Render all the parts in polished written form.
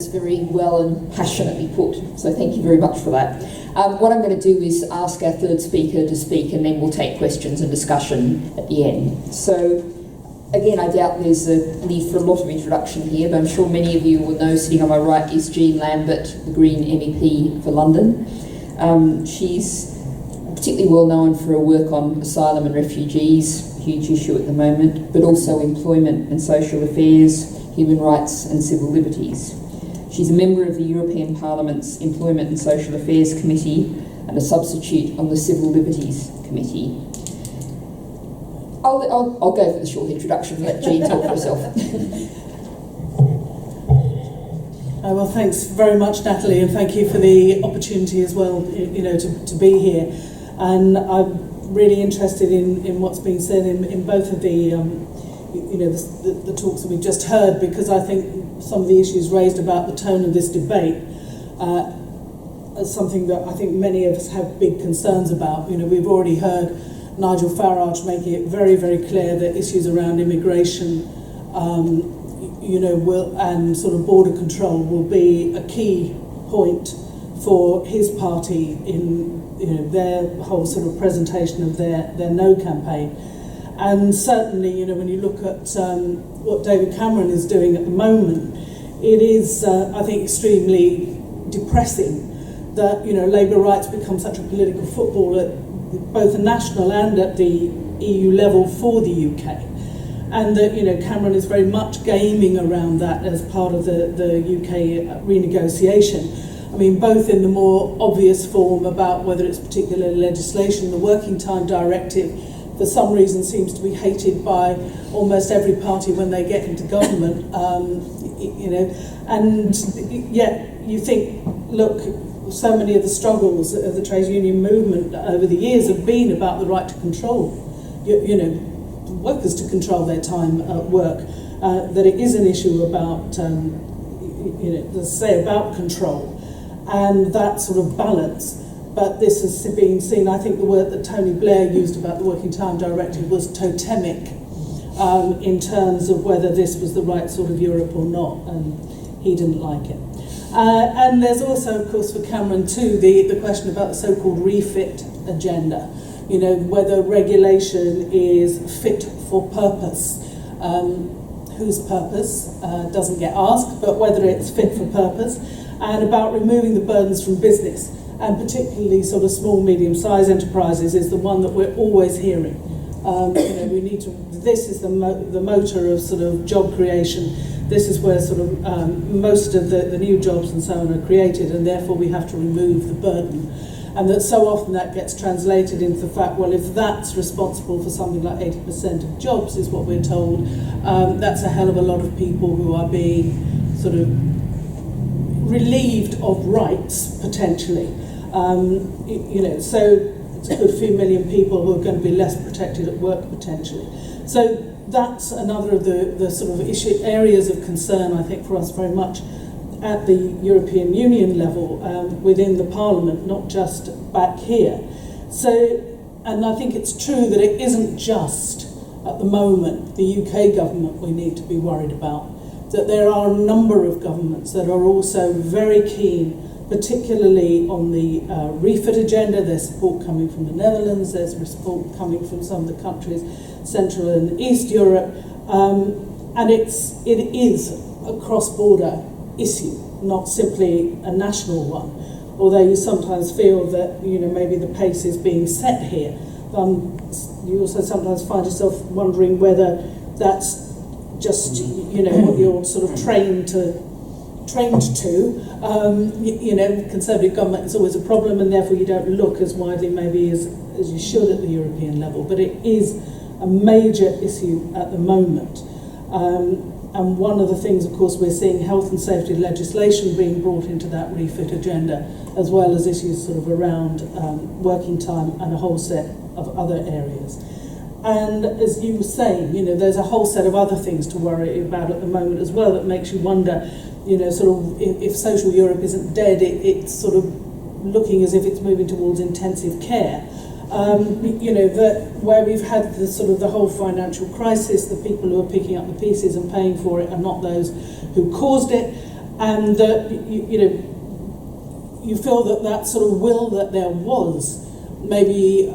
Very well and passionately put, so thank you very much for that. What I'm going to do is ask our third speaker to speak, and then we'll take questions and discussion at the end. So again, I doubt there's a need for a lot of introduction here, but I'm sure many of you will know, sitting on my right is Jean Lambert, the Green MEP for London. She's particularly well known for her work on asylum and refugees, a huge issue at the moment, but also employment and social affairs, human rights and civil liberties. She's a member of the European Parliament's Employment and Social Affairs Committee and a substitute on the Civil Liberties Committee. I'll go for the short introduction and let Jean talk for herself. Well, thanks very much, Natalie, and thank you for the opportunity as well, to be here. And I'm really interested in what's being said in both of the talks that we've just heard, because I think some of the issues raised about the tone of this debate are something that I think many of us have big concerns about. We've already heard Nigel Farage making it very, very clear that issues around immigration, and sort of border control will be a key point for his party in their whole sort of presentation of their No campaign. And certainly, when you look at what David Cameron is doing at the moment, it is, I think, extremely depressing that, labour rights become such a political football at both the national and at the EU level for the UK. And that, Cameron is very much gaming around that as part of the UK renegotiation. I mean, both in the more obvious form about whether it's particular legislation, the Working Time Directive, for some reason seems to be hated by almost every party when they get into government, and yet you think, look, so many of the struggles of the trade union movement over the years have been about the right to control, workers to control their time at work, that it is an issue about, about control and that sort of balance. But this has been seen, I think the word that Tony Blair used about the Working Time Directive was totemic, in terms of whether this was the right sort of Europe or not, and he didn't like it. And there's also, of course, for Cameron too, the question about the so-called refit agenda, whether regulation is fit for purpose. Whose purpose doesn't get asked, but whether it's fit for purpose, and about removing the burdens from business, and particularly sort of small, medium-sized enterprises is the one that we're always hearing. We need to. This is the motor of sort of job creation. This is where sort of most of the new jobs and so on are created, and therefore we have to remove the burden. And that so often that gets translated into the fact, well, if that's responsible for something like 80% of jobs, is what we're told, that's a hell of a lot of people who are being sort of relieved of rights potentially. So it's a good few million people who are going to be less protected at work potentially. So that's another of the sort of areas of concern, I think, for us very much at the European Union level, within the Parliament, not just back here. So, and I think it's true that it isn't just at the moment the UK government we need to be worried about, that there are a number of governments that are also very keen, particularly on the refit agenda. There's support coming from the Netherlands, there's support coming from some of the countries, Central and East Europe, and it is a cross-border issue, not simply a national one, although you sometimes feel that maybe the pace is being set here. You also sometimes find yourself wondering whether that's just what you're sort of trained to. Conservative government is always a problem, and therefore you don't look as widely maybe as you should at the European level. But it is a major issue at the moment. And one of the things, of course, we're seeing health and safety legislation being brought into that refit agenda, as well as issues sort of around working time and a whole set of other areas. And as you were saying, there's a whole set of other things to worry about at the moment as well that makes you wonder, sort of if social Europe isn't dead, it's sort of looking as if it's moving towards intensive care. That where we've had the sort of the whole financial crisis, the people who are picking up the pieces and paying for it are not those who caused it, and that you feel that sort of will that there was maybe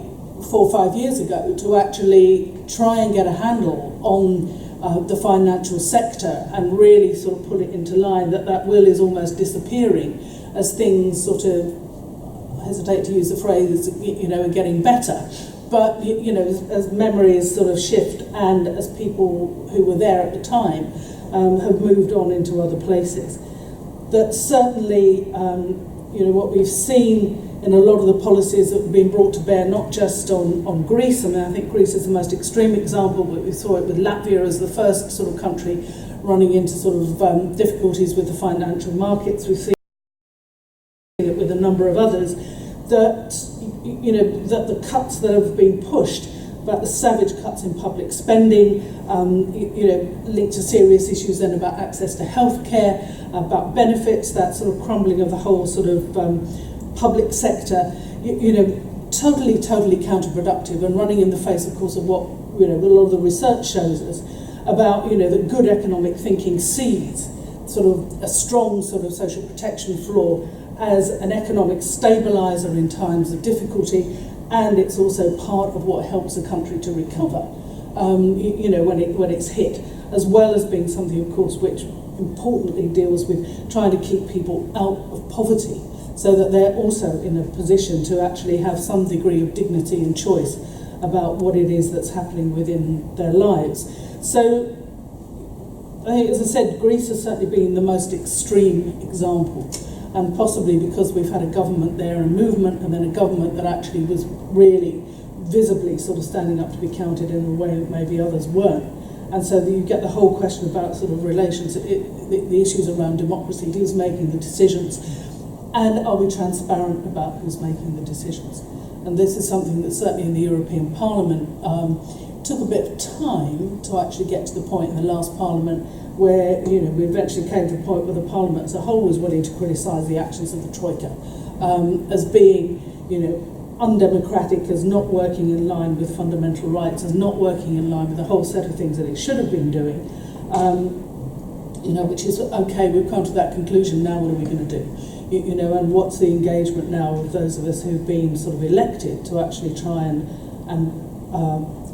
4 or 5 years ago to actually try and get a handle on the financial sector and really sort of put it into line, that will is almost disappearing as things sort of, I hesitate to use the phrase, are getting better. But, as memories sort of shift and as people who were there at the time have moved on into other places, that certainly, what we've seen in a lot of the policies that have been brought to bear, not just on Greece. I mean, I think Greece is the most extreme example, but we saw it with Latvia as the first sort of country running into sort of difficulties with the financial markets. We've seen it with a number of others, that the cuts that have been pushed, about the savage cuts in public spending, linked to serious issues then about access to healthcare, about benefits, that sort of crumbling of the whole sort of public sector, totally counterproductive and running in the face, of course, of what a lot of the research shows us about that good economic thinking sees sort of a strong sort of social protection floor as an economic stabiliser in times of difficulty, and it's also part of what helps a country to recover, when it's hit, as well as being something, of course, which importantly deals with trying to keep people out of poverty, so that they're also in a position to actually have some degree of dignity and choice about what it is that's happening within their lives. So, I think, as I said, Greece has certainly been the most extreme example, and possibly because we've had a government there, a movement, and then a government that actually was really visibly sort of standing up to be counted in a way that maybe others weren't. And so you get the whole question about sort of relations, the issues around democracy, who's making the decisions, and are we transparent about who's making the decisions? And this is something that certainly in the European Parliament took a bit of time to actually get to the point in the last Parliament where we eventually came to the point where the Parliament as a whole was willing to criticise the actions of the Troika as being undemocratic, as not working in line with fundamental rights, as not working in line with the whole set of things that it should have been doing. Which is, okay, we've come to that conclusion, now what are we going to do? And what's the engagement now of those of us who've been sort of elected to actually try and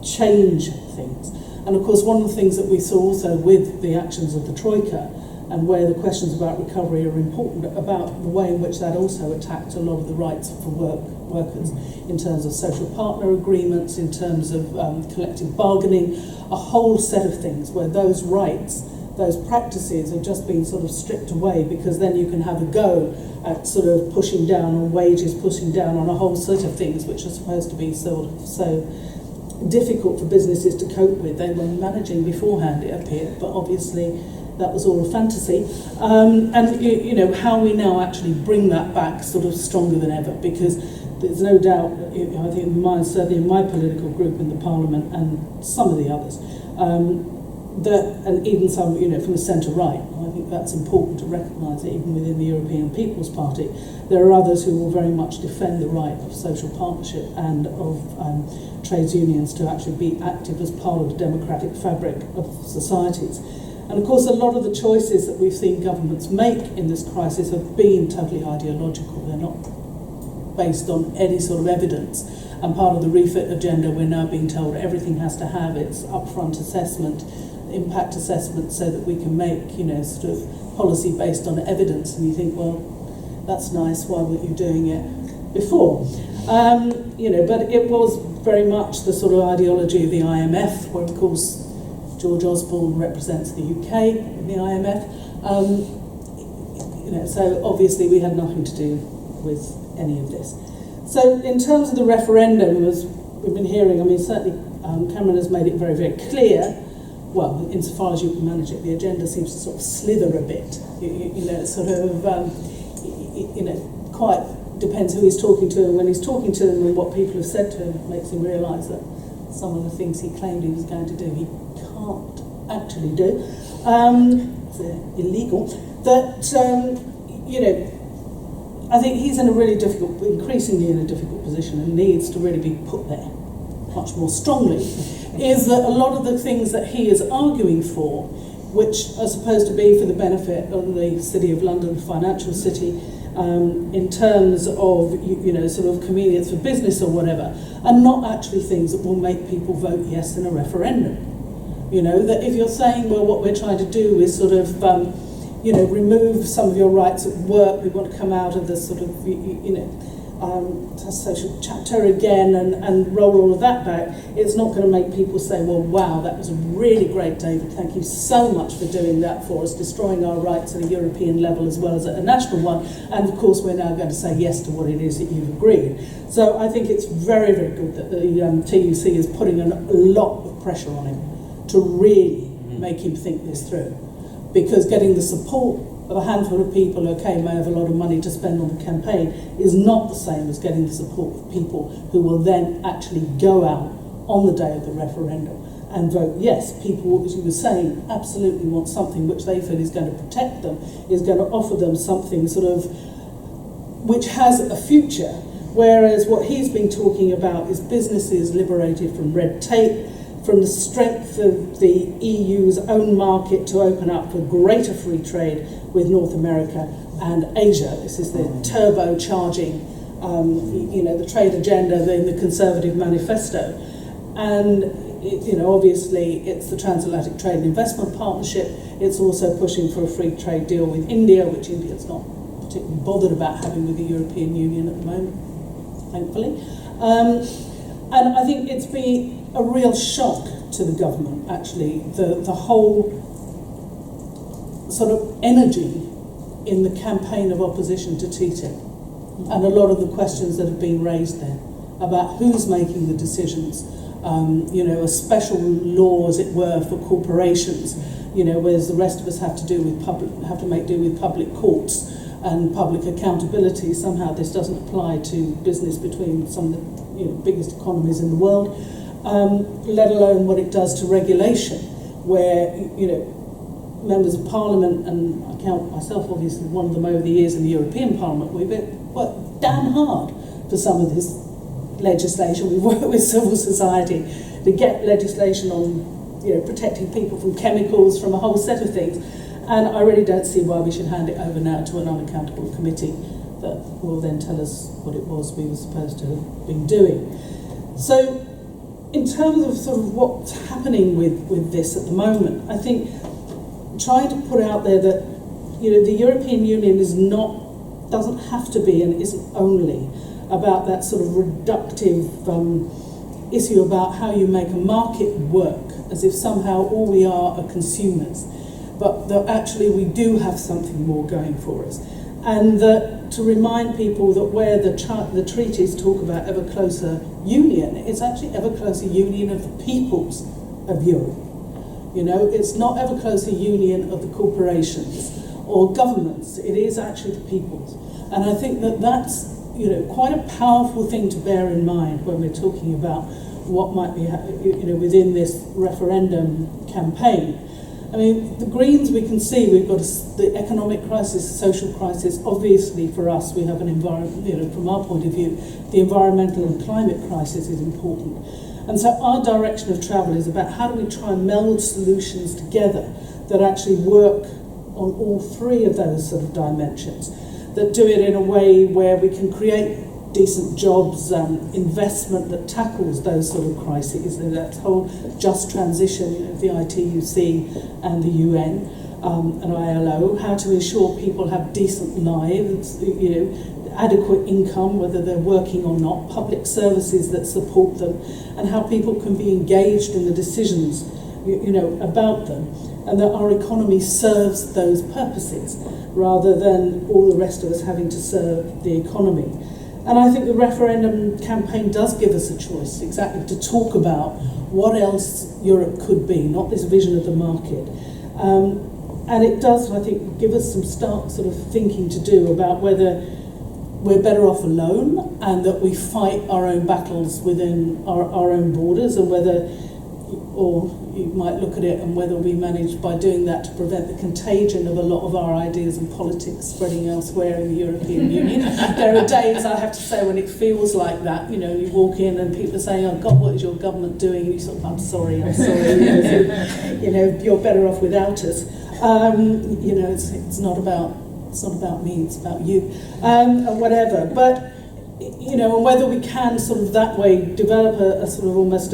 change things? And of course, one of the things that we saw also with the actions of the Troika, and where the questions about recovery are important, about the way in which that also attacked a lot of the rights for workers in terms of social partner agreements, in terms of collective bargaining, a whole set of things where those rights, those practices have just been sort of stripped away, because then you can have a go at sort of pushing down on wages, pushing down on a whole set of things which are supposed to be so difficult for businesses to cope with. They were managing beforehand, it appeared, but obviously that was all a fantasy. And how we now actually bring that back sort of stronger than ever, because there's no doubt, I think in mine, certainly in my political group in the Parliament and some of the others, and even some, from the centre-right, I think that's important to recognise it, even within the European People's Party. There are others who will very much defend the right of social partnership and of trades unions to actually be active as part of the democratic fabric of societies. And of course, a lot of the choices that we've seen governments make in this crisis have been totally ideological. They're not based on any sort of evidence. And part of the refit agenda, we're now being told everything has to have its upfront assessment, impact assessment, so that we can make, sort of policy based on evidence. And you think, well, that's nice, why weren't you doing it before? But it was very much the sort of ideology of the IMF, where of course George Osborne represents the UK in the IMF. So obviously we had nothing to do with any of this. So in terms of the referendum, as we've been hearing, I mean, certainly Cameron has made it very, very clear. Well, insofar as you can manage it, the agenda seems to sort of slither a bit. Quite depends who he's talking to, and when he's talking to them and what people have said to him makes him realise that some of the things he claimed he was going to do, he can't actually do. It's illegal. That, I think he's in a really difficult, increasingly in a difficult position, and needs to really be put there much more strongly, is that a lot of the things that he is arguing for which are supposed to be for the benefit of the City of London, financial city, in terms of, sort of convenience for business or whatever, are not actually things that will make people vote yes in a referendum. That if you're saying, well, what we're trying to do is sort of, remove some of your rights at work, we want to come out of the sort of, social chapter again and roll all of that back, it's not going to make people say, well, wow, that was really great, David, thank you so much for doing that for us, destroying our rights at a European level as well as at a national one, and of course we're now going to say yes to what it is that you've agreed. So I think it's very, very good that the TUC is putting a lot of pressure on him to really make him think this through, because getting the support of a handful of people, may have a lot of money to spend on the campaign, is not the same as getting the support of people who will then actually go out on the day of the referendum and vote yes. People, as you were saying, absolutely want something which they feel is going to protect them, is going to offer them something sort of which has a future, whereas what he's been talking about is businesses liberated from red tape, from the strength of the EU's own market to open up for greater free trade with North America and Asia. This is the turbocharging, the trade agenda in the Conservative manifesto. And, obviously it's the Transatlantic Trade and Investment Partnership. It's also pushing for a free trade deal with India, which India's not particularly bothered about having with the European Union at the moment, thankfully. And I think it's been a real shock to the government, actually, the whole sort of energy in the campaign of opposition to TTIP, and a lot of the questions that have been raised there about who's making the decisions, a special law, as it were, for corporations, whereas the rest of us have to make do with public courts and public accountability. Somehow this doesn't apply to business between some of the biggest economies in the world. Let alone what it does to regulation, where members of Parliament, and I count myself obviously one of them over the years in the European Parliament, we've worked damn hard for some of this legislation. We've worked with civil society to get legislation on protecting people from chemicals, from a whole set of things, and I really don't see why we should hand it over now to an unaccountable committee that will then tell us what it was we were supposed to have been doing. So in terms of sort of what's happening with this at the moment, I think trying to put out there that the European Union doesn't have to be and isn't only about that sort of reductive issue about how you make a market work, as if somehow all we are consumers, but that actually we do have something more going for us, and that to remind people that where the treaties talk about ever closer union, it's actually ever closer union of the peoples of Europe. It's not ever closer union of the corporations or governments. It is actually the peoples, and I think that that's quite a powerful thing to bear in mind when we're talking about what might be within this referendum campaign. I mean, the Greens, we can see we've got the economic crisis, social crisis. Obviously, for us, we have an environment, from our point of view, the environmental and climate crisis is important. And so our direction of travel is about how do we try and meld solutions together that actually work on all three of those sort of dimensions, that do it in a way where we can create decent jobs, investment that tackles those sort of crises, that whole just transition of the ITUC and the UN and ILO, how to ensure people have decent lives, adequate income, whether they're working or not, public services that support them, and how people can be engaged in the decisions about them, and that our economy serves those purposes rather than all the rest of us having to serve the economy. And I think the referendum campaign does give us a choice, exactly, to talk about what else Europe could be, not this vision of the market. And it does, I think, give us some stark sort of thinking to do about whether we're better off alone and that we fight our own battles within our own borders, and whether or you might look at it and whether we managed by doing that to prevent the contagion of a lot of our ideas and politics spreading elsewhere in the European Union. There are days, I have to say, when it feels like that. You walk in and people are saying, "Oh God, what is your government doing?" And you sort of, I'm sorry. You're better off without us. It's not about me, it's about you, or whatever. But and whether we can sort of that way develop a sort of almost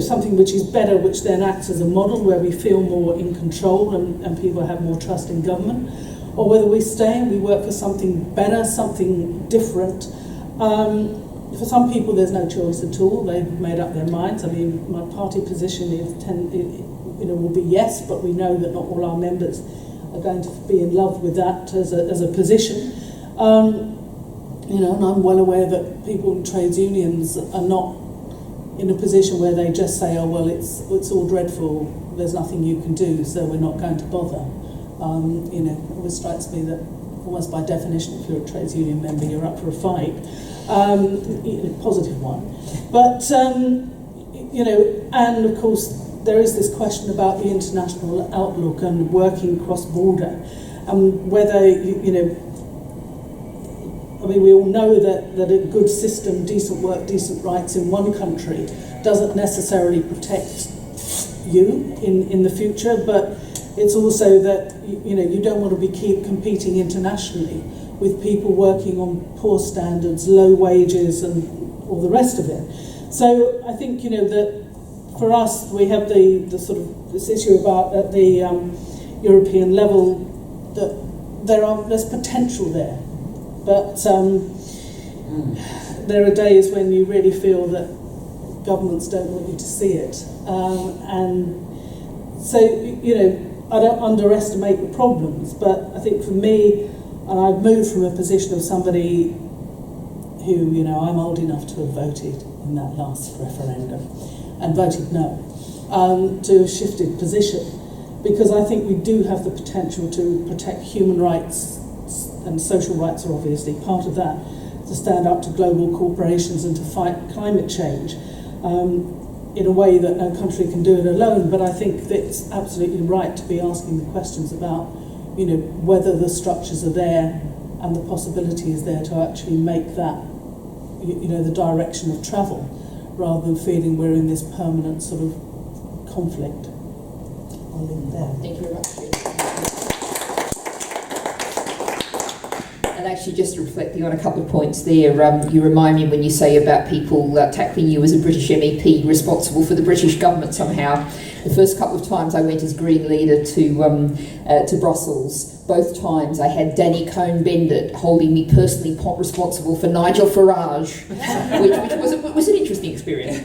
something which is better, which then acts as a model where we feel more in control and people have more trust in government, or whether we stay and we work for something better, something different. For some people, there's no choice at all. They've made up their minds. I mean, my party position will be yes, but we know that not all our members are going to be in love with that as a position. And I'm well aware that people in trades unions are not in a position where they just say, "Oh well, it's all dreadful. There's nothing you can do, so we're not going to bother." It always strikes me that almost by definition, if you're a trades union member, you're up for a fight, positive one. But and of course there is this question about the international outlook and working cross-border, and whether we all know that a good system, decent work, decent rights in one country doesn't necessarily protect you in the future, but it's also that you don't want to be competing internationally with people working on poor standards, low wages, and all the rest of it. So I think that for us we have the sort of this issue about at the European level that there's potential there. But there are days when you really feel that governments don't want you to see it. And so, I don't underestimate the problems, but I think for me, and I've moved from a position of somebody who, I'm old enough to have voted in that last referendum and voted no, to a shifted position, because I think we do have the potential to protect human rights, and social rights are obviously part of that, to stand up to global corporations and to fight climate change in a way that no country can do it alone. But I think that it's absolutely right to be asking the questions about, whether the structures are there and the possibility is there to actually make that, the direction of travel, rather than feeling we're in this permanent sort of conflict. I'll leave it there. Thank you very much. And actually, just reflecting on a couple of points there, you remind me when you say about people tackling you as a British MEP responsible for the British government somehow. The first couple of times I went as Green leader to Brussels, both times I had Danny Cohn-Bendit holding me personally responsible for Nigel Farage, which was an interesting experience.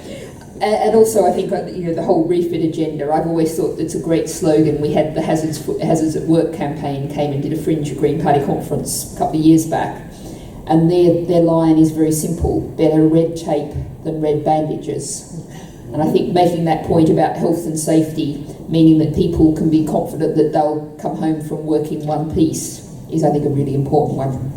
And also, I think the whole refit agenda. I've always thought it's a great slogan. We had the Hazards at Work campaign came and did a Fringe Green Party conference a couple of years back, and their line is very simple: better red tape than red bandages. And I think making that point about health and safety, meaning that people can be confident that they'll come home from work in one piece, is I think a really important one.